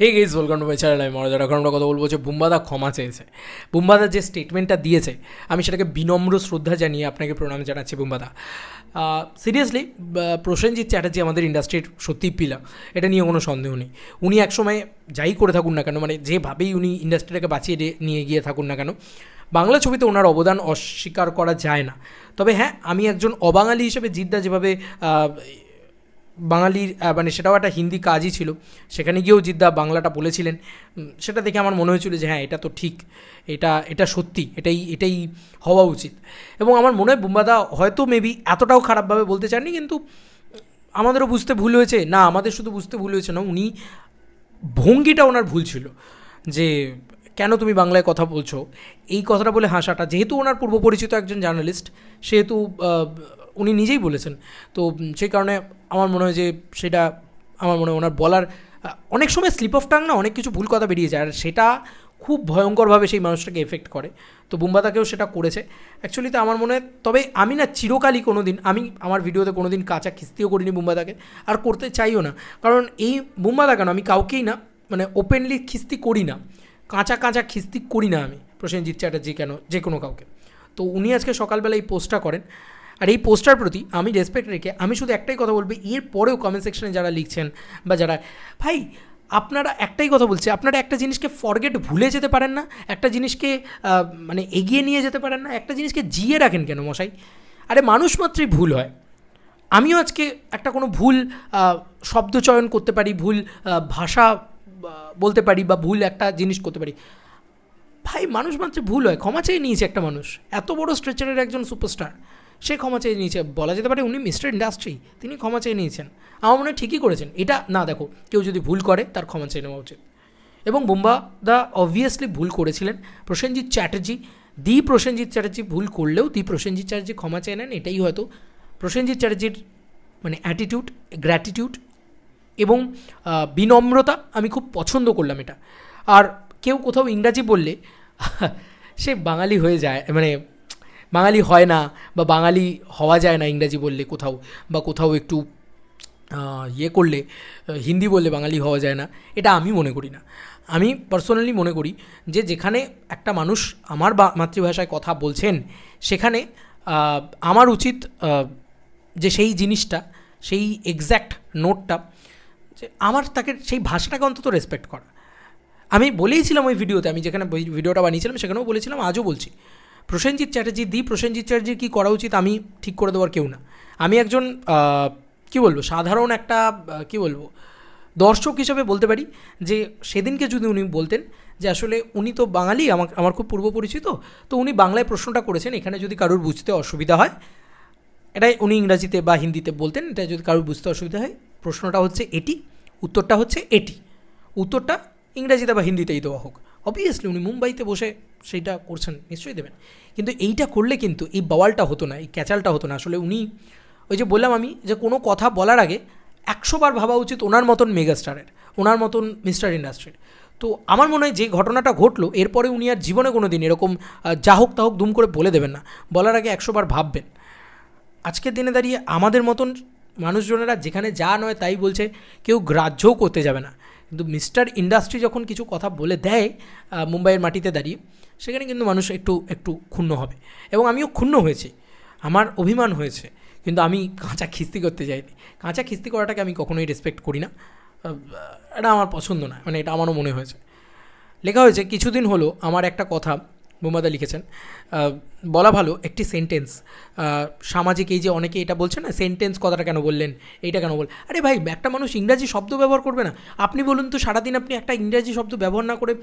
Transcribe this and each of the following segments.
Hey guys welcome to my channel. আমি মনোজ। এখন আমরা কথা বলবো যে বুম্বাদা ক্ষমা চেয়েছে। বুম্বাদা যে স্টেটমেন্টটা দিয়েছে আমি সেটাকে বিনম্র শ্রদ্ধা জানিয়ে আপনাকে প্রণাম জানাচ্ছি বুম্বাদা। সিরিয়াসলি প্রসেনজিৎ চ্যাটার্জি আমাদের ইন্ডাস্ট্রির সত্যিই পিলার, এটা নিয়ে কোনো সন্দেহ নেই। উনি একসময় যাই করে থাকুন না কেন, মানে যেভাবেই উনি ইন্ডাস্ট্রিটাকে বাঁচিয়ে নিয়ে গিয়ে থাকুন না কেন, বাংলা ছবিতে ওনার অবদান অস্বীকার করা যায় না। তবে হ্যাঁ, আমি একজন অবাঙালি হিসেবে জিদ্দা যেভাবে বাঙালির মানে সেটাও একটা হিন্দি কাজই ছিল, সেখানে গিয়েও জিদ্দা বাংলাটা বলেছিলেন, সেটা দেখে আমার মনে হয়েছিল যে হ্যাঁ এটা তো ঠিক, এটা সত্যি, এটাই হওয়া উচিত। এবং আমার মনে হয় বুম্বাদা হয়তো মেবি এতটাও খারাপভাবে বলতে চাননি, কিন্তু আমাদেরও বুঝতে ভুল হয়েছে না, আমাদের শুধু বুঝতে ভুল হয়েছে না, উনি ভঙ্গিটা ওনার ভুল ছিল যে কেন তুমি বাংলায় কথা বলছো, এই কথাটা বলে হাসাটা। যেহেতু ওনার পূর্ব পরিচিত একজন জার্নালিস্ট, সেহেতু উনি নিজেই বলেছেন, তো সেই কারণে আমার মনে হয় যে সেটা আমার মনে হয় ওনার বলার অনেক সময় স্লিপ অফ টাং না, অনেক কিছু ভুল কথা বেরিয়ে যায়, আর সেটা খুব ভয়ঙ্করভাবে সেই মানুষটাকে এফেক্ট করে। তো বুম্বাদাকেও সেটা করেছে অ্যাকচুয়ালি। তো আমার মনে হয়, তবে আমি না চিরকালই কোনো দিন, আমি আমার ভিডিওতে কোনো দিন কাঁচা খিস্তিও করিনি বুম্বাদাকে, আর করতে চাইও না। কারণ এই বুম্বাদা কেন, আমি কাউকেই না মানে ওপেনলি খিস্তি করি না, কাঁচা খিস্তি করি না আমি প্রসেনজিৎ চ্যাটার্জি কেন যে কোনো কাউকে। তো উনি আজকে সকালবেলা এই পোস্টটা করেন, আর এই পোস্টার প্রতি আমি রেসপেক্ট রেখে আমি শুধু একটাই কথা বলবো, এর পরেও কমেন্ট সেকশনে যারা লিখছেন বা যারা, ভাই আপনারা একটাই কথা বলছে, আপনারা একটা জিনিসকে ফরগেট ভুলে যেতে পারেন না, একটা জিনিসকে মানে এগিয়ে নিয়ে যেতে পারেন না, একটা জিনিসকে জিয়ে রাখেন কেন মশাই? আরে মানুষ মাত্রই ভুল হয়। আমিও আজকে একটা কোনো ভুল শব্দ চয়ন করতে পারি, ভুল ভাষা বলতে পারি, বা ভুল একটা জিনিস করতে পারি। ভাই মানুষ মাত্রই ভুল হয়, ক্ষমা চেয়ে নিয়েছে একটা মানুষ, এত বড় স্ট্রেচারের একজন সুপারস্টার, সে ক্ষমা চেয়ে নিয়েছে। বলা যেতে পারে উনি মিস্টার ইন্ডাস্ট্রি, তিনি ক্ষমা চেয়ে নিয়েছেন। আমার মনে হয় ঠিকই করেছেন। এটা না, দেখো, কেউ যদি ভুল করে তার ক্ষমা চেয়ে নেওয়া উচিত। এবং বুম্বাদা অবভিয়াসলি ভুল করেছিলেন। প্রসেনজিৎ চ্যাটার্জি ভুল করলেও প্রসেনজিৎ চ্যাটার্জি ক্ষমা চেয়ে নেন, এটাই হয়তো প্রসেনজিৎ চ্যাটার্জির মানে অ্যাটিটিউড, গ্র্যাটিটিউড এবং বিনম্রতা আমি খুব পছন্দ করলাম এটা। আর কেউ কোথাও ইংরাজি বললে সে বাঙালি হয়ে যায়, মানে বাঙালি হয় না, বা বাঙালি হওয়া যায় না ইংরাজি বললে কোথাও, বা কোথাও একটু ইয়ে করলে, হিন্দি বললে বাঙালি হওয়া যায় না, এটা আমি মনে করি না। আমি পার্সোনালি মনে করি যে যেখানে একটা মানুষ আমার মাতৃভাষায় কথা বলছেন, সেখানে আমার উচিত যে সেই জিনিসটা, সেই এক্স্যাক্ট নোটটা, যে আমার তাকে সেই ভাষাটাকে অন্তত রেসপেক্ট করা। আমি বলেইছিলাম ওই ভিডিওতে, আমি যেখানে ভিডিওটা বানিয়েছিলাম সেখানেও বলেছিলাম, আজও বলছি, প্রসেনজিৎ চ্যাটার্জির কী করা উচিত আমি ঠিক করে দেওয়ার কেউ না। আমি একজন কী বলবো, সাধারণ একটা কী বলবো দর্শক হিসেবে বলতে পারি যে সেদিনকে যদি উনি বলতেন যে আসলে উনি তো বাঙালি, আমার খুব পূর্ব পরিচিত, তো উনি বাংলায় প্রশ্নটা করেছেন, এখানে যদি কারোর বুঝতে অসুবিধা হয়, এটাই উনি ইংরাজিতে বা হিন্দিতে বলতেন, এটা যদি কারোর বুঝতে অসুবিধা হয়, প্রশ্নটা হচ্ছে এটি, উত্তরটা হচ্ছে এটি, উত্তরটা ইংরাজিতে বা হিন্দিতেই দেওয়া হোক। অবভিয়াসলি উনি মুম্বাইতে বসে সেইটা করছেন, নিশ্চয়ই দেবেন, কিন্তু এইটা করলে কিন্তু এই বাওয়ালটা হতো না, এই ক্যাচালটা হতো না। আসলে উনি, ওই যে বললাম আমি, যে কোনো কথা বলার আগে 100 বার ভাবা উচিত ওনার মতন মেগাস্টারের, ওনার মতন মিস্টার ইন্ডাস্ট্রির। তো আমার মনে হয় যে ঘটনাটা ঘটলো, এরপরে উনি আর জীবনে কোনো দিন এরকম যা হোক তা হোক দুম করে বলে দেবেন না, বলার আগে 100 বার ভাববেন। আজকের দিনে দাঁড়িয়ে আমাদের মতন মানুষজনেরা যেখানে যা নয় তাই বলছে, কেউ গ্রাহ্যও করতে যাবে না, কিন্তু মিস্টার ইন্ডাস্ট্রি যখন কিছু কথা বলে দেয় মুম্বাইয়ের মাটিতে দাঁড়িয়ে, সেখানে কিন্তু মানুষ একটু ক্ষুণ্ণ হবে। এবং আমিও ক্ষুণ্ণ হয়েছি, আমার অভিমান হয়েছে, কিন্তু আমি কাঁচা খিস্তি করতে যাইনি। কাঁচা খিস্তি করাটাকে আমি কখনোই রেসপেক্ট করি না, এটা আমার পছন্দ না, মানে এটা আমারও মনে হয়েছে। লেখা হয়েছে কিছুদিন হলো আমার একটা কথা, বুম্বাদা লিখেছেন, বলা ভালো একটি সেন্টেন্স, সামাজিক এই যে অনেকে এটা বলছে না, সেন্টেন্স কথাটা কেন বললেন, এইটা কেন আরে ভাই একটা মানুষ ইংরাজি শব্দ ব্যবহার করবে না? আপনি বলুন তো, সারাদিন আপনি একটা ইংরাজি শব্দ ব্যবহার না করে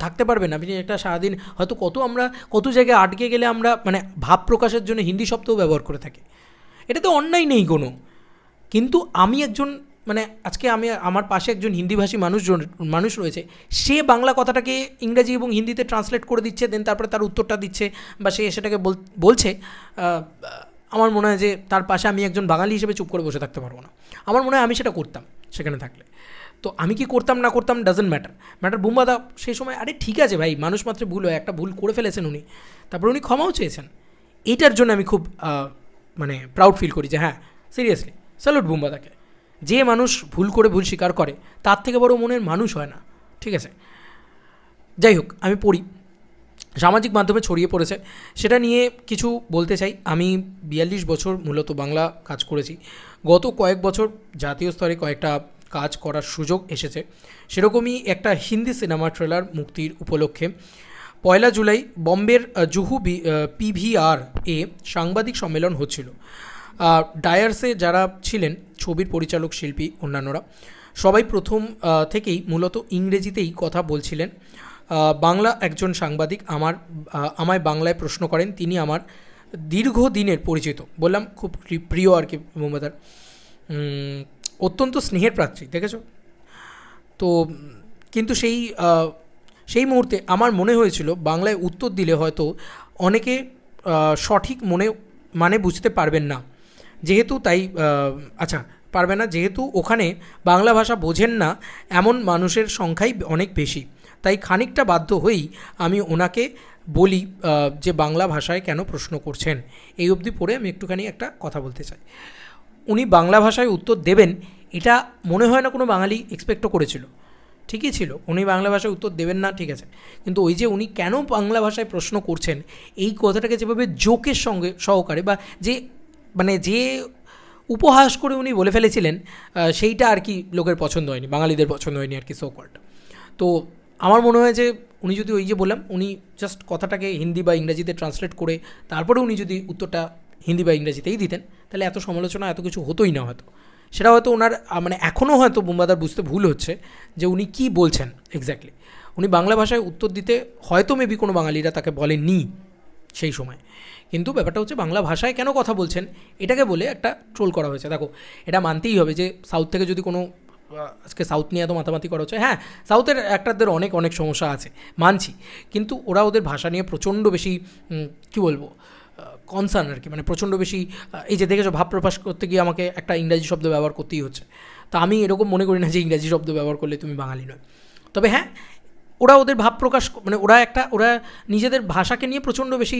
থাকতে পারবেন? আপনি একটা সারাদিন হয়তো আমরা কত জায়গায় আটকে গেলে আমরা মানে ভাব প্রকাশের জন্য হিন্দি শব্দও ব্যবহার করে থাকি, এটাতে অন্যায় নেই কোনো। কিন্তু আমি একজন, মানে আজকে আমার পাশে একজন হিন্দিভাষী মানুষ রয়েছে, সে বাংলা কথাটাকে ইংরাজি এবং হিন্দিতে ট্রান্সলেট করে দিচ্ছে, দেন তারপরে তার উত্তরটা দিচ্ছে, বা সে সেটাকে বলছে। আমার মনে হয় যে তার পাশে আমি একজন বাঙালি হিসেবে চুপ করে বসে থাকতে পারবো না। আমার মনে হয় আমি সেটা করতাম সেখানে থাকলে। তো আমি কি করতাম না করতাম ডাজেন্ট ম্যাটার। বুম্বাদা সেই সময়, আরে ঠিক আছে ভাই, মানুষ মাত্র ভুল হয়, একটা ভুল করে ফেলেছেন উনি, তারপর উনি ক্ষমাও চেয়েছেন। এইটার জন্য আমি খুব মানে প্রাউড ফিল করি যে হ্যাঁ, সিরিয়াসলি স্যালুট বুম্বাদাকে। যে মানুষ ভুল করে ভুল স্বীকার করে, তার থেকে বড় মনের মানুষ হয় না। ঠিক আছে, যাই হোক, আমি পড়ি, সামাজিক মাধ্যমে ছড়িয়ে পড়েছে, সেটা নিয়ে কিছু বলতে চাই। আমি 42 বছর মূলত বাংলা কাজ করেছি। গত কয়েক বছর জাতীয় স্তরে কয়েকটা কাজ করার সুযোগ এসেছে। সেরকমই একটা হিন্দি সিনেমা ট্রেলার মুক্তির উপলক্ষে 1 জুলাই বম্বের জুহু পিভিআর এ সাংবাদিক সম্মেলন হচ্ছিল। ডায়ার্সে যারা ছিলেন, ছবির পরিচালক, শিল্পী, অন্যান্যরা সবাই প্রথম থেকেই মূলত ইংরেজিতেই কথা বলছিলেন। বাংলা একজন সাংবাদিক আমায় বাংলায় প্রশ্ন করেন। তিনি আমার দীর্ঘদিনের পরিচিত, বললাম খুব প্রিয় আর কি মমতার, অত্যন্ত স্নেহের প্রার্থী, দেখেছো তো। কিন্তু সেই মুহূর্তে আমার মনে হয়েছিল বাংলায় উত্তর দিলে হয়তো অনেকে সঠিক মানে বুঝতে পারবেন না, যেহেতু পারবে না, যেহেতু ওখানে বাংলা ভাষা বোঝেন না এমন মানুষের সংখ্যাই অনেক বেশি। তাই খানিকটা বাধ্য হয়েই আমি ওনাকে বলি যে বাংলা ভাষায় কেন প্রশ্ন করছেন। এই অবধি পড়ে আমি একটুখানি একটা কথা বলতে চাই। উনি বাংলা ভাষায় উত্তর দেবেন এটা মনে হয় না কোনো বাঙালি এক্সপেক্টও করেছিল। ঠিকই ছিল, উনি বাংলা ভাষায় উত্তর দেবেন না, ঠিক আছে, কিন্তু ওই যে উনি কেন বাংলা ভাষায় প্রশ্ন করছেন এই কথাটাকে যেভাবে জোকের সঙ্গে সহকারে বা যে উপহাস করে উনি বলে ফেলেছিলেন, সেইটা আর কি লোকের পছন্দ হয়নি, বাঙালিদের পছন্দ হয়নি আর কি, সো কল্ড। তো আমার মনে হয় যে উনি যদি ওই যে বললাম, উনি জাস্ট কথাটাকে হিন্দি বা ইংরাজিতে ট্রান্সলেট করে তারপরে উনি যদি উত্তরটা হিন্দি বা ইংরাজিতেই দিতেন, তাহলে এত সমালোচনা এত কিছু হতোই না হয়তো। সেটা হয়তো ওনার এখনও হয়তো বুম্বাদার বুঝতে ভুল হচ্ছে যে উনি কী বলছেন এক্স্যাক্টলি। উনি বাংলা ভাষায় উত্তর দিতে হয়তো মেবি কোনো বাঙালিরা তাকে বলেননি সেই সময়, কিন্তু ব্যাপারটা হচ্ছে বাংলা ভাষায় কেন কথা বলছেন এটাকে বলে একটা ট্রোল করা হয়েছে। দেখো, এটা মানতেই হবে যে সাউথ থেকে যদি কোনো, আজকে সাউথ নিয়ে এত মাতামাতি করা হচ্ছে, হ্যাঁ সাউথের একটাদের অনেক অনেক সমস্যা আছে মানছি, কিন্তু ওরা ওদের ভাষা নিয়ে প্রচণ্ড বেশি কী বলবো কনসার্ন আর কি, প্রচণ্ড বেশি, এই যে দেখেছো ভাব প্রকাশ করতে গিয়ে আমাকে একটা ইংরাজি শব্দ ব্যবহার করতেই হচ্ছে। তা আমি এরকম মনে করি না যে ইংরাজি শব্দ ব্যবহার করলে তুমি বাঙালি নয়। তবে হ্যাঁ, ওরা ওদের ভাব প্রকাশ ওরা নিজেদের ভাষাকে নিয়ে প্রচণ্ড বেশি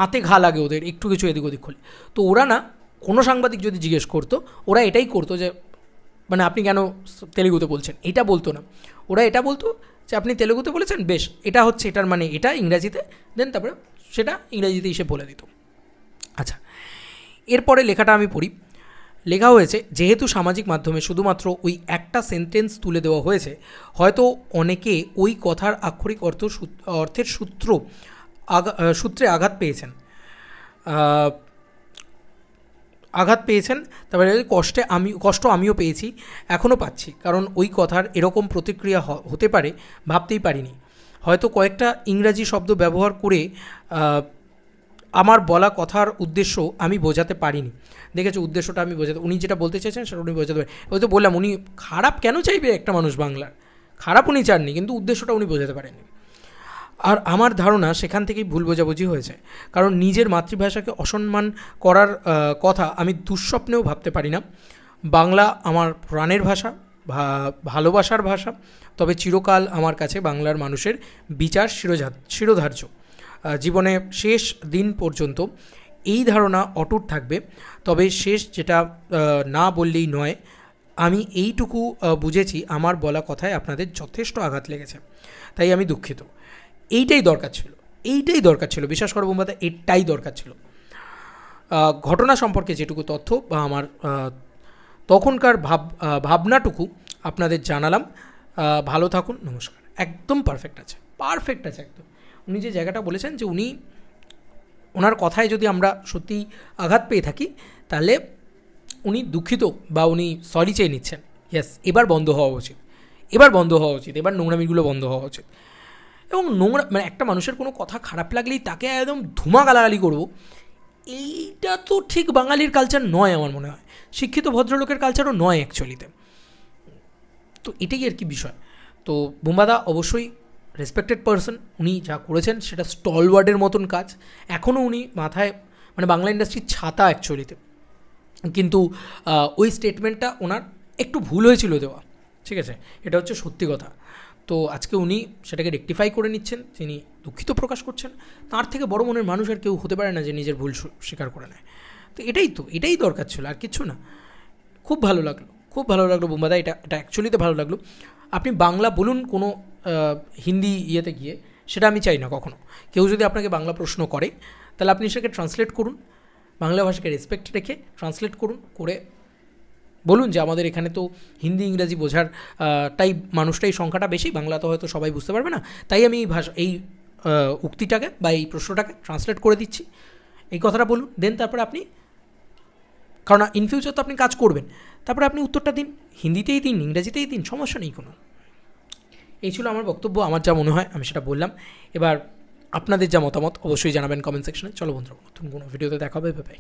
আঁতে ঘা লাগে ওদের একটু কিছু এদিক ওদিক খোলে। তো ওরা না, কোনো সাংবাদিক যদি জিজ্ঞেস করতো, ওরা এটাই করতো যে আপনি কেন তেলেগুতে বলছেন, এটা বলতো না। ওরা এটা বলতো যে আপনি তেলেগুতে বলেছেন, বেশ, এটা হচ্ছে এটার এটা ইংরাজিতে, দেন তারপরে সেটা ইংরেজিতে এসে বলে দিত। আচ্ছা, এরপরে লেখাটা আমি পড়ি। লেখা হয়েছে, যেহেতু সামাজিক মাধ্যমে শুধুমাত্র ওই একটা সেন্টেন্স তুলে দেওয়া হয়েছে, হয়তো অনেকে ওই কথার আক্ষরিক অর্থের সূত্রে আঘাত পেয়েছেন। তারপরে কষ্ট আমিও পেয়েছি, এখনও পাচ্ছি, কারণ ওই কথার এরকম প্রতিক্রিয়া হতে পারে ভাবতেই পারিনি। হয়তো কয়েকটা ইংরাজি শব্দ ব্যবহার করে আমার বলা কথার উদ্দেশ্য আমি বোঝাতে পারিনি। দেখেছো, উদ্দেশ্যটা আমি উনি যেটা বলতে চাইছেন সেটা উনি বোঝাতে পারেন। ওই তো বললাম, উনি খারাপ কেন চাইবে একটা মানুষ বাংলার, খারাপ উনি চাননি, কিন্তু উদ্দেশ্যটা উনি বোঝাতে পারেননি। আর আমার ধারণা সেখান থেকেই ভুল বোঝাবুঝি হয়েছে, কারণ নিজের মাতৃভাষাকে অসম্মান করার কথা আমি দুঃস্বপ্নেও ভাবতে পারি না। বাংলা আমার প্রাণের ভাষা, ভালোবাসার ভাষা, তবে চিরকাল আমার কাছে বাংলার মানুষের বিচার শিরোধার্য। জীবনে শেষ দিন পর্যন্ত এই ধারণা অটুট থাকবে। তবে শেষ যেটা না বললেই নয়, আমি এইটুকু বুঝেছি, আমার বলা কথায় আপনাদের যথেষ্ট আঘাত লেগেছে, তাই আমি দুঃখিত। এইটাই দরকার ছিল, বিশ্বাস করো বোম্বাদা, এটাই দরকার ছিল। ঘটনা সম্পর্কে যেটুকু তথ্য বা আমার তখনকার ভাবনাটুকু আপনাদের জানালাম। ভালো থাকুন, নমস্কার। একদম পারফেক্ট আছে একদম। উনি যে জায়গাটা বলেছেন যে ওনার কথায় যদি আমরা সত্যি আঘাত পেয়ে থাকি, তাহলে উনি দুঃখিত বা উনি সরি চেয়ে নিচ্ছেন। ইয়েস, এবার বন্ধ হওয়া উচিত, এবার নোংরামিগুলো বন্ধ হওয়া উচিত। এবং একটা মানুষের কোনো কথা খারাপ লাগলেই তাকে একদম ধুমা গালাগালি করবো, এইটা তো ঠিক বাঙালির কালচার নয় আমার মনে হয়, শিক্ষিত ভদ্রলোকের কালচারও নয় অ্যাকচুয়ালিতে। তো এটাই আর কি বিষয়। তো বুম্বাদা অবশ্যই রেসপেক্টেড পারসন, উনি যা করেছেন সেটা স্টলওয়ার্ডের মতন কাজ। এখনও উনি মাথায় বাংলা ইন্ডাস্ট্রির ছাতা অ্যাকচুয়ালিতে, কিন্তু ওই স্টেটমেন্টটা ওনার একটু ভুল হয়েছিল দেওয়া, ঠিক আছে, এটা হচ্ছে সত্যি কথা। তো আজকে উনি সেটাকে রেকটিফাই করে নিচ্ছেন, তিনি দুঃখিত প্রকাশ করছেন। তার থেকে বড় মনের মানুষ আর কেউ হতে পারে না যে নিজের ভুল স্বীকার করে নেয়। তো এটাই দরকার ছিল, আর কিচ্ছু না। খুব ভালো লাগলো বুম্বাদা, এটা অ্যাকচুয়ালিতে ভালো লাগলো। আপনি বাংলা বলুন কোনো হিন্দি ইয়েতে গিয়ে, সেটা আমি চাই না কখনো। কেউ যদি আপনাকে বাংলা প্রশ্ন করে তাহলে আপনি সেটাকে ট্রান্সলেট করুন, বাংলা ভাষাকে রেসপেক্ট রেখে ট্রান্সলেট করুন, করে বলুন যে আমাদের এখানে তো হিন্দি ইংরাজি বোঝার মানুষটাই সংখ্যাটা বেশি, বাংলা তো হয়তো সবাই বুঝতে পারবে না, তাই আমি এই উক্তিটাকে বা এই প্রশ্নটাকে ট্রান্সলেট করে দিচ্ছি, এই কথাটা বলুন। দেন তারপরে আপনি, কারণ ইন ফিউচার তো আপনি কাজ করবেন, তারপরে আপনি উত্তরটা দিন, হিন্দিতেই দিন, ইংরাজিতেই দিন, সমস্যা নেই কোনো। এই ছিল আমার বক্তব্য, আমার যা মনে হয় আমি সেটা বললাম। এবার আপনাদের যা মতামত অবশ্যই জানাবেন কমেন্ট সেকশনে। চলো বন্ধুরা, নতুন কোনো ভিডিওতে দেখা হবে, বাই।